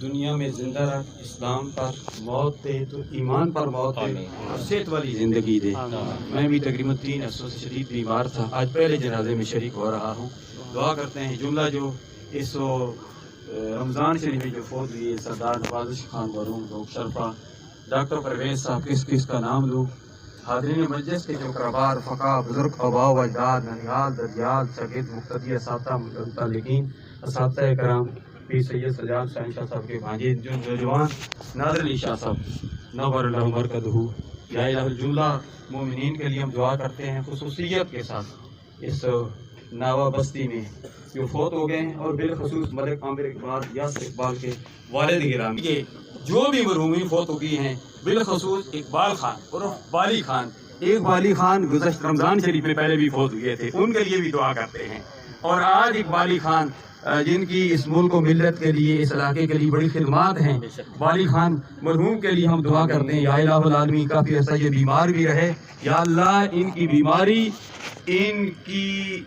دنیا میں زندہ رکھ، اسلام پر موت دے تو ایمان پر موت دے اور صحت والی زندگی دے۔ میں بھی تقریباً 3 ہفتوں سے شدید بیمار تھا، آج پہلے جنازے میں شریک ہو رہا ہوں۔ دعا کرتے ہیں جملہ جو اس رمضان شریف میں جو فوت ہوئی سردار نوازش خان مرحوم ذوق شرفا، ڈاکٹر پرویز صاحب، کس کا نام لوں، حاضرین مجلس کے جو کربار فقہ بزرگ آباء و اجداد، ننیال، ددیال، شاگرد، مقتدی، اساتذہ، متعلقین، اساتذہ کرام، پیر سید سجاد حسین شاہ صاحب کے بھانجے جوان نادر علی شاہ صاحب، نور اللہ مرکزہ، یا الہ الجملہ مومنین کے لیے ہم دعا کرتے ہیں خصوصیت کے ساتھ اس ناوا بستی میں جو فوت ہو گئے ہیں، اور بالخصوص ملک عامر اقبال، یاسر اقبال کے والد گرامی، یہ جو بھی مرحومین فوت ہو گئی ہیں، بالخصوص اقبال خان عرف بالی خان، ایک بالی خان گزشتہ رمضان شریف میں پہلے بھی فوت ہوئے تھے، ان کے لیے بھی دعا کرتے ہیں۔ اور آج اقبالی خان جن کی اس ملک و ملت کے لیے، اس علاقے کے لیے بڑی خدمات ہیں، بالی خان مرحوم کے لیے ہم دعا کرتے ہیں، یا الہ العالمین کافی عرصہ یہ بیمار بھی رہے، یا اللہ ان کی بیماری ان کی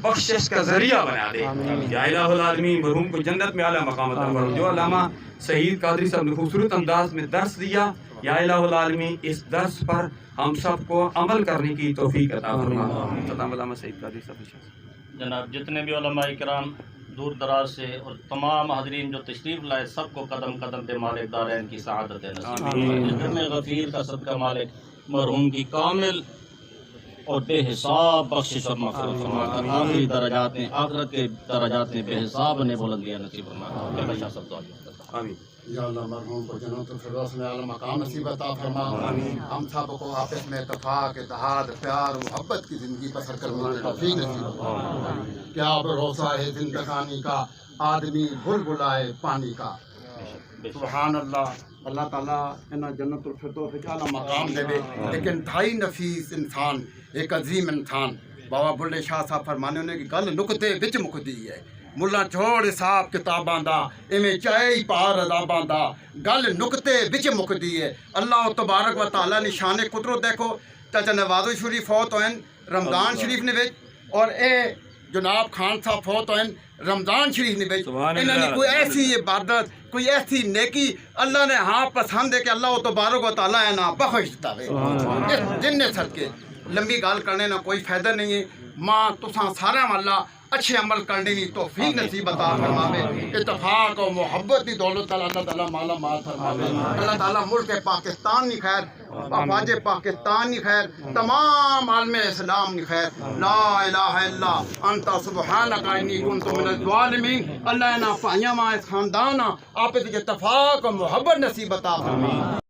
بخشش کا ذریعہ بنا دے، یا الہ العالمین مرحوم کو جنت میں اعلیٰ مقام عطا فرما۔ جو علامہ سعید قادری صاحب نے خوبصورت انداز میں درس دیا، یا الہ العالمین اس درس پر ہم سب کو عمل کرنے کی توفیق عطا فرما۔ علامہ سعید قادری صاحب جناب، جتنے بھی علماء کرام دور دراز سے اور تمام حاضرین جو تشریف لائے، سب کو قدم قدم پہ مالک دارین کی سعادت نصیب فرمائے۔ غفیر کا صدقہ مالک مرحوم کی کامل اور بے حساب بخشش اور مغفرت فرما کر آخری درجات میں، آخرت کے درجات میں بے حساب نے بلندیاں نصیب فرما۔ شاہ صاحب دعا آمین۔ یا اللہ مرحوم کو جنت الفردوس میں اعلیٰ مقام نصیب عطا فرما۔ ہم سب کو آپس میں اتفاق، اتحاد، پیار، محبت کی زندگی بسر کرنے کی توفیق نصیب فرما۔ کیا بھروسہ ہے زندگانی کا، آدمی بھول بھلائے پانی کا۔ سبحان اللہ۔ اللہ تعالیٰ انہیں جنت الفردوس میں اعلیٰ مقام دے، ایک انتہائی نفیس انسان، ایک عظیم انسان۔ بابا بلے شاہ صاحب فرمانے نے کہ گل نقطے وچ مکدی ہے، ملا چھوڑ حساب کتاباں دا، ایویں چاہے پار عذاباں دا، گل نقطے وچ مکدی ہے۔ اللہ تبارک و تعالیٰ نے شان قدرت دیکھو، چاچا نواز شریف فوت ہوئے رمضان شریف نے وچ، اور اے جناب خان صاحب فوت ہوئے رمضان شریف نے وچ۔ انہوں نے کوئی ایسی عبادت، کوئی ایسی نیکی اللہ نے ہاں پسند ہے کہ اللہ تبارک و تعالیٰ ہے نا بخش دیتا ہے۔ جن نے صدقے لمبی گال کرنے نہ کوئی فائدہ نہیں ہے۔ ماں تساں سارا اللہ اچھے عمل کرنے کی توفیق نصیب عطا فرماوے، اتفاق اور محبت کی دولت اللہ تعالیٰ مالا مال فرماوے۔ اللہ تعالیٰ ملک پاکستان کی خیر، افواج پاکستان کی خیر، تمام عالم اسلام کی خیر۔ لا الہ الا انت سبحانک انی کنت من الظالمین۔ اللہ نا پائیاں ماں اس خاندان آپس اتفاق اور محبت نصیب عطا فرماوے۔